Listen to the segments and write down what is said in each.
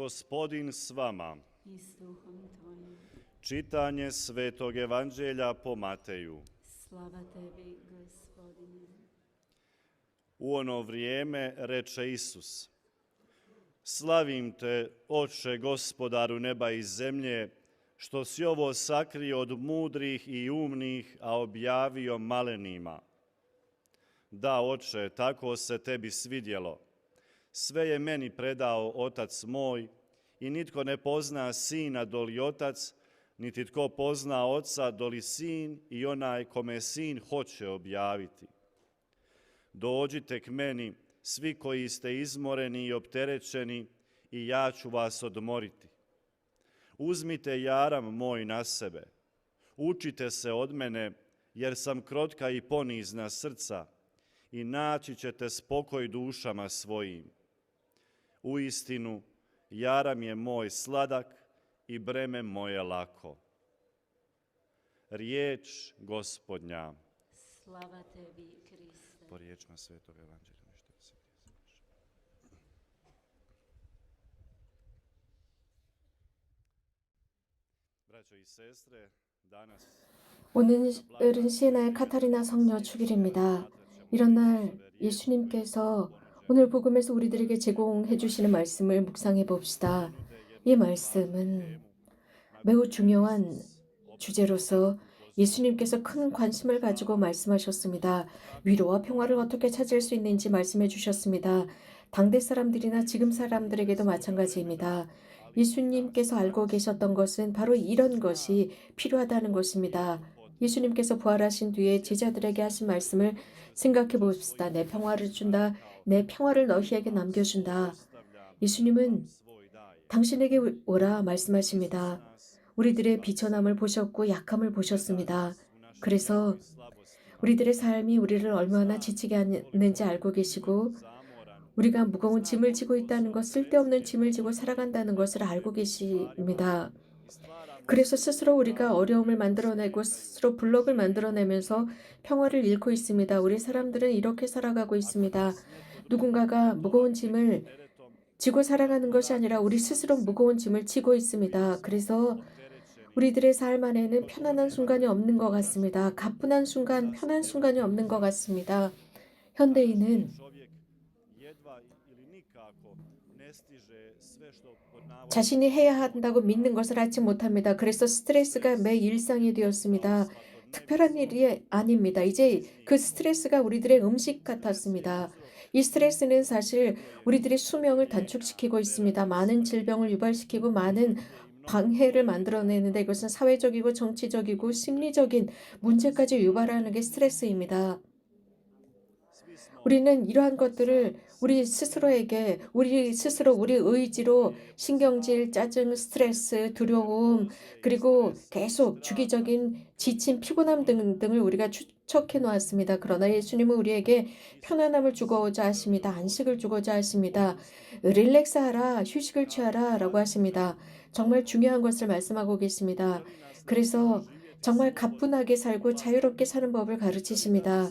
Gospodin s vama. I s duhom tvojim. Čitanje Svetog Evanđelja po Mateju. Slava tebi, Gospodine. U ono vrijeme reče Isus: Slavim te, Oče, Gospodaru neba i zemlje, što si ovo sakrio od mudrih i umnih, a objavio malenima. Da, Oče, tako se tebi svidjelo. Sve je meni predao Otac moj i nitko ne pozna Sina doli Otac, niti tko pozna Oca doli Sin i onaj kome Sin hoće objaviti. Dođite k meni, svi koji ste izmoreni i opterećeni, i ja ću vas odmoriti. Uzmite jaram moj na sebe. Učite se od mene, jer sam krotka i ponizna srca, i naći ćete spokoj dušama svojim. Uistinu, jaram je moj sladak i breme moje lako. Riječ Gospodnja. Slava tebi, Kriste. Po riječima Svetog Evanđelja. Braćo i sestre, danas 오늘은 시에나의 카타리나 성녀 축일입니다. 이런 날 예수님께서 오늘 복음에서 우리들에게 제공해 주시는 말씀을 묵상해 봅시다. 이 말씀은 매우 중요한 주제로서 예수님께서 큰 관심을 가지고 말씀하셨습니다. 위로와 평화를 어떻게 찾을 수 있는지 말씀해 주셨습니다. 당대 사람들이나 지금 사람들에게도 마찬가지입니다. 예수님께서 알고 계셨던 것은 바로 이런 것이 필요하다는 것입니다. 예수님께서 부활하신 뒤에 제자들에게 하신 말씀을 생각해 봅시다. 내 평화를 준다. 내 평화를 너희에게 남겨준다. 예수님은 당신에게 오라 말씀하십니다. 우리들의 비천함을 보셨고 약함을 보셨습니다. 그래서 우리들의 삶이 우리를 얼마나 지치게 하는지 알고 계시고 우리가 무거운 짐을 지고 있다는 것, 쓸데없는 짐을 지고 살아간다는 것을 알고 계십니다. 그래서 스스로 우리가 어려움을 만들어내고 스스로 블록을 만들어내면서 평화를 잃고 있습니다. 우리 사람들은 이렇게 살아가고 있습니다. 누군가가 무거운 짐을 지고 살아가는 것이 아니라 우리 스스로 무거운 짐을 지고 있습니다. 그래서 우리들의 삶 안에는 편안한 순간이 없는 것 같습니다. 가뿐한 순간, 편한 순간이 없는 것 같습니다. 현대인은 자신이 해야 한다고 믿는 것을 하지 못합니다. 그래서 스트레스가 매 일상이 되었습니다. 특별한 일이 아닙니다. 이제 그 스트레스가 우리들의 음식 같았습니다. 이 스트레스는 사실 우리들의 수명을 단축시키고 있습니다. 많은 질병을 유발시키고 많은 방해를 만들어내는데 이것은 사회적이고 정치적이고 심리적인 문제까지 유발하는 게 스트레스입니다. 우리는 이러한 것들을 우리 스스로 우리 의지로 신경질, 짜증, 스트레스, 두려움, 그리고 계속 주기적인 지침, 피곤함 등을 우리가 축적해 놓았습니다. 그러나 예수님은 우리에게 편안함을 주고자 하십니다. 안식을 주고자 하십니다. 릴렉스하라, 휴식을 취하라 라고 하십니다. 정말 중요한 것을 말씀하고 계십니다. 그래서 정말 가뿐하게 살고 자유롭게 사는 법을 가르치십니다.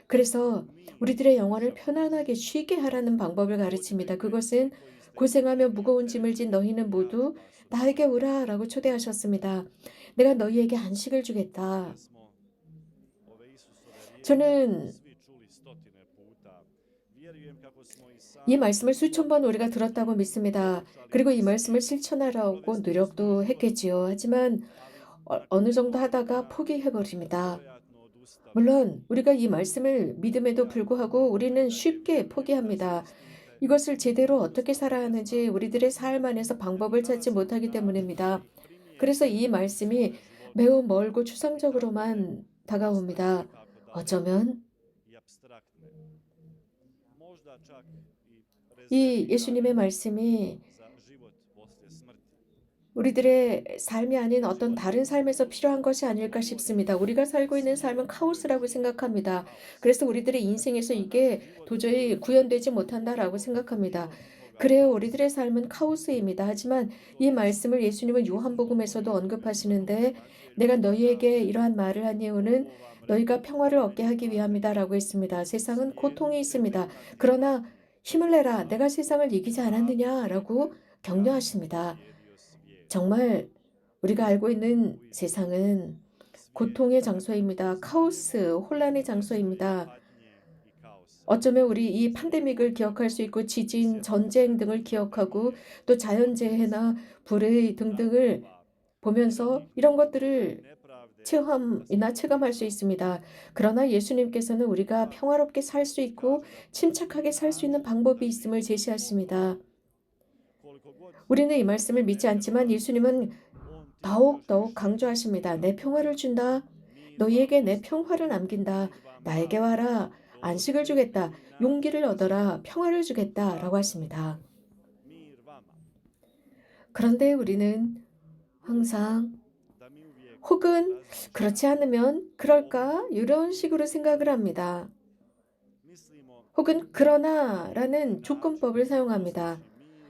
그래서 우리들의 영혼을 편안하게 쉬게 하라는 방법을 가르칩니다. 그것은 고생하며 무거운 짐을 진 너희는 모두 나에게 오라 라고 초대하셨습니다. 내가 너희에게 안식을 주겠다. 저는 이 말씀을 수천 번 우리가 들었다고 믿습니다. 그리고 이 말씀을 실천하라고 노력도 했겠지요. 하지만 어느 정도 하다가 포기해버립니다. 물론 우리가 이 말씀을 믿음에도 불구하고 우리는 쉽게 포기합니다. 이것을 제대로 어떻게 살아야 하는지 우리들의 삶 안에서 방법을 찾지 못하기 때문입니다. 그래서 이 말씀이 매우 멀고 추상적으로만 다가옵니다. 어쩌면 이 예수님의 말씀이 우리들의 삶이 아닌 어떤 다른 삶에서 필요한 것이 아닐까 싶습니다. 우리가 살고 있는 삶은 카오스라고 생각합니다. 그래서 우리들의 인생에서 이게 도저히 구현되지 못한다라고 생각합니다. 그래요, 우리들의 삶은 카오스입니다. 하지만 이 말씀을 예수님은 요한복음에서도 언급하시는데 내가 너희에게 이러한 말을 한 이유는 너희가 평화를 얻게 하기 위함이다라고 했습니다. 세상은 고통이 있습니다. 그러나 힘을 내라. 내가 세상을 이기지 않았느냐라고 격려하십니다. 정말 우리가 알고 있는 세상은 고통의 장소입니다. 카오스, 혼란의 장소입니다. 어쩌면 우리 이 팬데믹을 기억할 수 있고 지진, 전쟁 등을 기억하고 또 자연재해나 불의 등등을 보면서 이런 것들을 체험할 수 있습니다. 그러나 예수님께서는 우리가 평화롭게 살 수 있고 침착하게 살 수 있는 방법이 있음을 제시하십니다. 우리는 이 말씀을 믿지 않지만 예수님은 더욱 강조하십니다. 내 평화를 준다. 너희에게 내 평화를 남긴다. 나에게 와라. 안식을 주겠다. 용기를 얻어라. 평화를 주겠다. 라고 하십니다. 그런데 우리는 항상 혹은 그렇지 않으면 그럴까? 이런 식으로 생각을 합니다. 혹은 그러나라는 조건법을 사용합니다.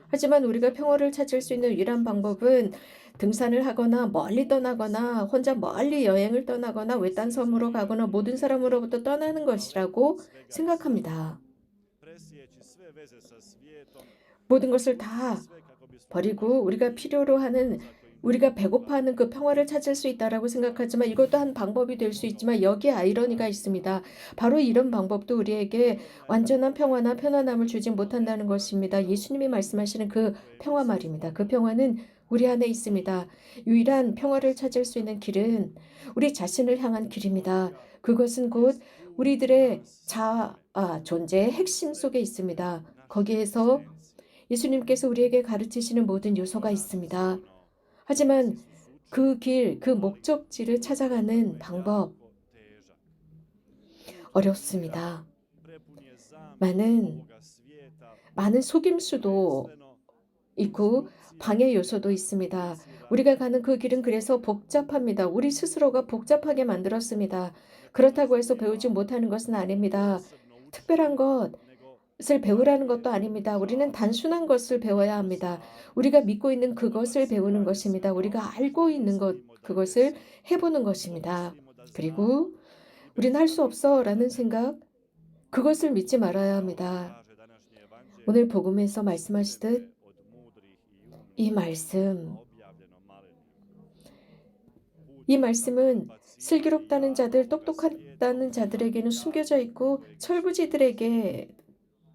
하지만 우리가 평화를 찾을 수 있는 유일한 방법은 등산을 하거나 멀리 떠나거나 혼자 멀리 여행을 떠나거나 외딴 섬으로 가거나 모든 사람으로부터 떠나는 것이라고 생각합니다. 모든 것을 다 버리고 우리가 필요로 하는 우리가 배고파하는 그 평화를 찾을 수 있다라고 생각하지만 이것도 한 방법이 될 수 있지만 여기에 아이러니가 있습니다. 바로 이런 방법도 우리에게 완전한 평화나 편안함을 주지 못한다는 것입니다. 예수님이 말씀하시는 그 평화 말입니다. 그 평화는 우리 안에 있습니다. 유일한 평화를 찾을 수 있는 길은 우리 자신을 향한 길입니다. 그것은 곧 우리들의 존재의 핵심 속에 있습니다. 거기에서 예수님께서 우리에게 가르치시는 모든 요소가 있습니다. 하지만 그 길, 그 목적지를 찾아가는 방법 어렵습니다. 많은 속임수도 있고 방해 요소도 있습니다. 우리가 가는 그 길은 그래서 복잡합니다. 우리 스스로가 복잡하게 만들었습니다. 그렇다고 해서 배우지 못하는 것은 아닙니다. 특별한 것을 배우라는 것도 아닙니다. 우리는 단순한 것을 배워야 합니다. 우리가 믿고 있는 그것을 배우는 것입니다. 우리가 알고 있는 그것을 해보는 것입니다. 그리고 우리는 할 수 없어라는 생각, 그것을 믿지 말아야 합니다. 오늘 복음에서 말씀하시듯 이 말씀은 슬기롭다는 자들, 똑똑하다는 자들에게는 숨겨져 있고 철부지들에게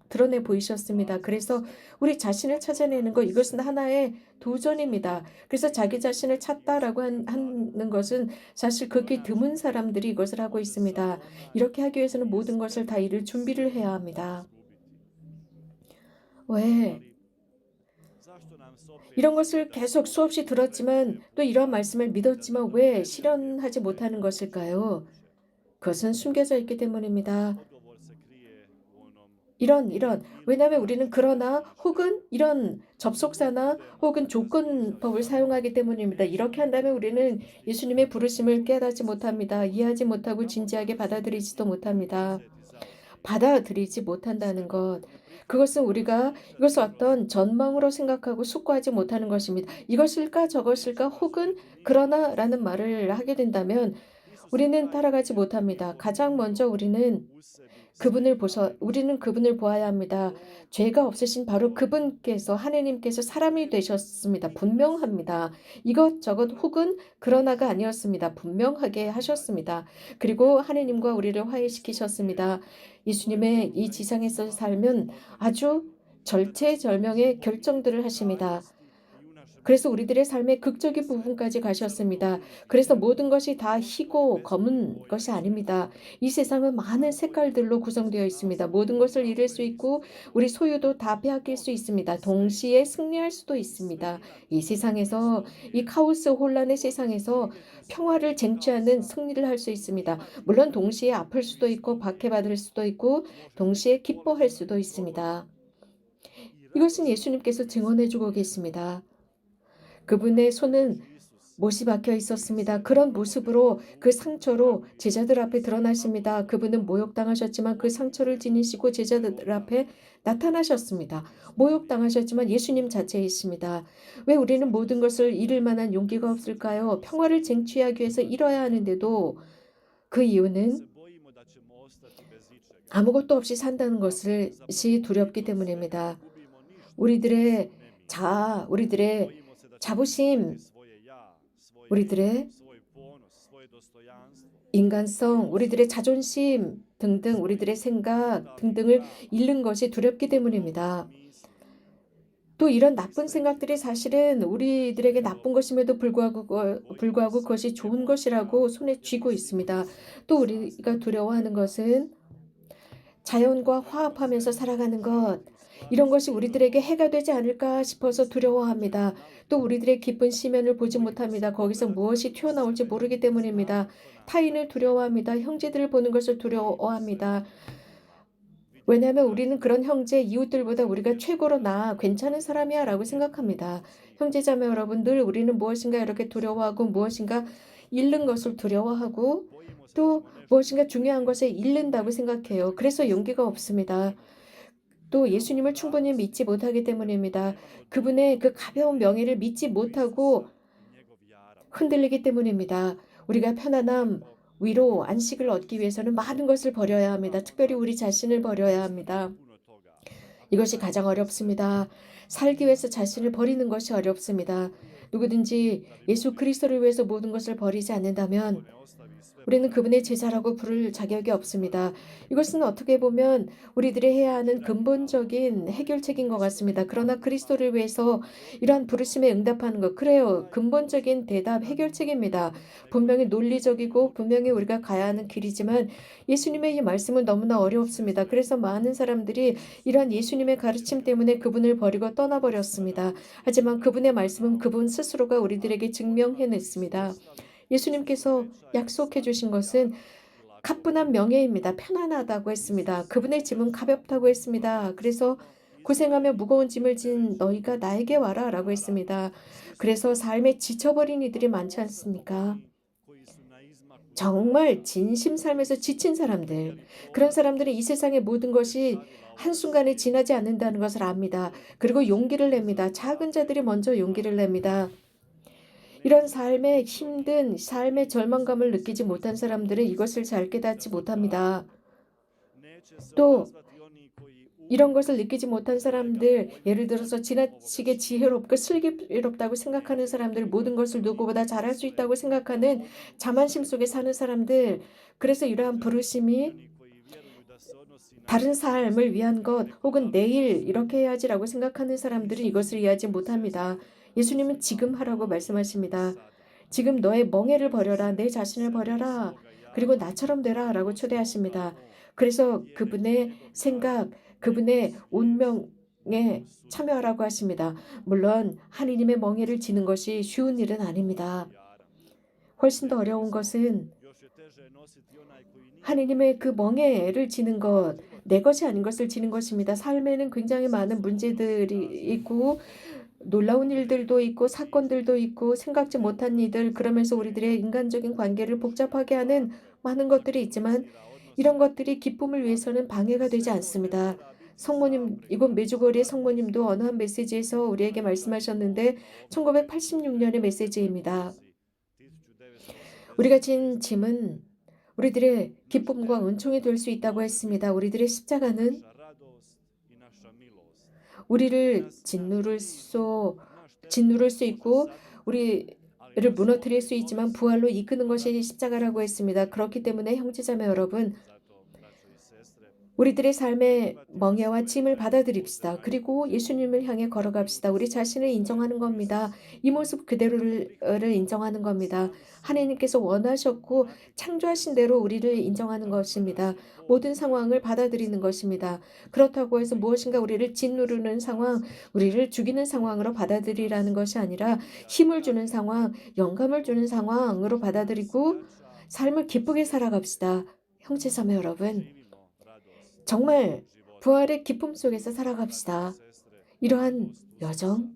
드러내 보이셨습니다. 그래서 우리 자신을 찾아내는 것, 이것은 하나의 도전입니다. 그래서 자기 자신을 찾다라고 하는 것은 사실 극히 드문 사람들이 이것을 하고 있습니다. 이렇게 하기 위해서는 모든 것을 다 이룰 준비를 해야 합니다. 왜? 이런 것을 계속 수없이 들었지만 또 이런 말씀을 믿었지만 왜 실현하지 못하는 것일까요? 그것은 숨겨져 있기 때문입니다. 왜냐하면 우리는 그러나 혹은 이런 접속사나 혹은 조건법을 사용하기 때문입니다. 이렇게 한다면 우리는 예수님의 부르심을 깨닫지 못합니다. 이해하지 못하고 진지하게 받아들이지도 못합니다. 받아들이지 못한다는 것. 그것은 우리가 이것을 어떤 전망으로 생각하고 숙고하지 못하는 것입니다. 이것일까 저것일까 혹은 그러나라는 말을 하게 된다면 우리는 따라가지 못합니다. 가장 먼저 우리는 그분을 보아야 합니다. 죄가 없으신 바로 그분께서 하느님께서 사람이 되셨습니다. 분명합니다. 이것저것 혹은 그러나가 아니었습니다. 분명하게 하셨습니다. 그리고 하느님과 우리를 화해시키셨습니다. 예수님의 이 지상에서 살면 아주 절체절명의 결정들을 하십니다. 그래서 우리들의 삶의 극적인 부분까지 가셨습니다. 그래서 모든 것이 다 희고 검은 것이 아닙니다. 이 세상은 많은 색깔들로 구성되어 있습니다. 모든 것을 잃을 수 있고 우리 소유도 다 빼앗길 수 있습니다. 동시에 승리할 수도 있습니다. 이 세상에서 이 카오스 혼란의 세상에서 평화를 쟁취하는 승리를 할 수 있습니다. 물론 동시에 아플 수도 있고 박해받을 수도 있고 동시에 기뻐할 수도 있습니다. 이것은 예수님께서 증언해주고 계십니다. 그분의 손은 못이 박혀 있었습니다. 그런 모습으로 그 상처로 제자들 앞에 드러나십니다. 그분은 모욕당하셨지만 그 상처를 지니시고 제자들 앞에 나타나셨습니다. 모욕당하셨지만 예수님 자체이십니다. 왜 우리는 모든 것을 잃을 만한 용기가 없을까요? 평화를 쟁취하기 위해서 잃어야 하는데도 그 이유는 아무것도 없이 산다는 것이 두렵기 때문입니다. 우리들의 우리들의 자부심, 우리들의 인간성, 우리들의 자존심 등등 우리들의 생각 등등을 잃는 것이 두렵기 때문입니다. 또 이런 나쁜 생각들이 사실은 우리들에게 나쁜 것임에도 불구하고 그것이 좋은 것이라고 손에 쥐고 있습니다. 또 우리가 두려워하는 것은 자연과 화합하면서 살아가는 것, 이런 것이 우리들에게 해가 되지 않을까 싶어서 두려워합니다. 또 우리들의 깊은 시면을 보지 못합니다. 거기서 무엇이 튀어나올지 모르기 때문입니다. 타인을 두려워합니다. 형제들을 보는 것을 두려워합니다. 왜냐하면 우리는 그런 형제, 이웃들보다 우리가 최고로 나아 괜찮은 사람이야 라고 생각합니다. 형제자매 여러분, 늘 우리는 무엇인가 이렇게 두려워하고 무엇인가 잃는 것을 두려워하고 또 무엇인가 중요한 것을 잃는다고 생각해요. 그래서 용기가 없습니다. 또 예수님을 충분히 믿지 못하기 때문입니다. 그분의 그 가벼운 명예를 믿지 못하고 흔들리기 때문입니다. 우리가 편안함, 위로, 안식을 얻기 위해서는 많은 것을 버려야 합니다. 특별히 우리 자신을 버려야 합니다. 이것이 가장 어렵습니다. 살기 위해서 자신을 버리는 것이 어렵습니다. 누구든지 예수 그리스도를 위해서 모든 것을 버리지 않는다면 우리는 그분의 제자라고 부를 자격이 없습니다. 이것은 어떻게 보면 우리들이 해야 하는 근본적인 해결책인 것 같습니다. 그러나 그리스도를 위해서 이러한 부르심에 응답하는 것, 그래요. 근본적인 대답, 해결책입니다. 분명히 논리적이고 분명히 우리가 가야 하는 길이지만 예수님의 이 말씀은 너무나 어렵습니다. 그래서 많은 사람들이 이러한 예수님의 가르침 때문에 그분을 버리고 떠나버렸습니다. 하지만 그분의 말씀은 그분 스스로가 우리들에게 증명해냈습니다. 예수님께서 약속해 주신 것은 가뿐한 명예입니다. 편안하다고 했습니다. 그분의 짐은 가볍다고 했습니다. 그래서 고생하며 무거운 짐을 진 너희가 나에게 와라 라고 했습니다. 그래서 삶에 지쳐버린 이들이 많지 않습니까? 정말 진심 삶에서 지친 사람들, 그런 사람들은 이 세상의 모든 것이 한순간에 지나지 않는다는 것을 압니다. 그리고 용기를 냅니다. 작은 자들이 먼저 용기를 냅니다. 이런 삶의 힘든 삶의 절망감을 느끼지 못한 사람들은 이것을 잘 깨닫지 못합니다. 또 이런 것을 느끼지 못한 사람들, 예를 들어서 지나치게 지혜롭고 슬기롭다고 생각하는 사람들, 모든 것을 누구보다 잘할 수 있다고 생각하는 자만심 속에 사는 사람들, 그래서 이러한 부르심이 다른 삶을 위한 것 혹은 내일 이렇게 해야지라고 생각하는 사람들은 이것을 이해하지 못합니다. 예수님은 지금 하라고 말씀하십니다. 지금 너의 멍에를 버려라. 내 자신을 버려라. 그리고 나처럼 되라 라고 초대하십니다. 그래서 그분의 생각, 그분의 운명에 참여하라고 하십니다. 물론 하느님의 멍에를 지는 것이 쉬운 일은 아닙니다. 훨씬 더 어려운 것은 하느님의 그 멍에를 지는 것, 내 것이 아닌 것을 지는 것입니다. 삶에는 굉장히 많은 문제들이 있고 놀라운 일들도 있고 사건들도 있고 생각지 못한 일들, 그러면서 우리들의 인간적인 관계를 복잡하게 하는 많은 것들이 있지만 이런 것들이 기쁨을 위해서는 방해가 되지 않습니다. 성모님, 이곳 메주거리의 성모님도 어느 한 메시지에서 우리에게 말씀하셨는데 1986년의 메시지입니다. 우리가 진 짐은 우리들의 기쁨과 은총이 될 수 있다고 했습니다. 우리들의 십자가는 우리를 짓누를 수 있고 우리를 무너뜨릴 수 있지만 부활로 이끄는 것이 십자가라고 했습니다. 그렇기 때문에 형제자매 여러분, 우리들의 삶의 멍에와 짐을 받아들입시다. 그리고 예수님을 향해 걸어갑시다. 우리 자신을 인정하는 겁니다. 이 모습 그대로를 인정하는 겁니다. 하나님께서 원하셨고 창조하신 대로 우리를 인정하는 것입니다. 모든 상황을 받아들이는 것입니다. 그렇다고 해서 무엇인가 우리를 짓누르는 상황, 우리를 죽이는 상황으로 받아들이라는 것이 아니라 힘을 주는 상황, 영감을 주는 상황으로 받아들이고 삶을 기쁘게 살아갑시다. 형제자매 여러분, 정말 부활의 기쁨 속에서 살아갑시다. 이러한 여정,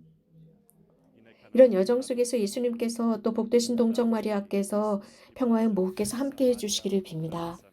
이런 여정 속에서 예수님께서 또 복되신 동정 마리아께서 평화의 모후께서 함께 해주시기를 빕니다.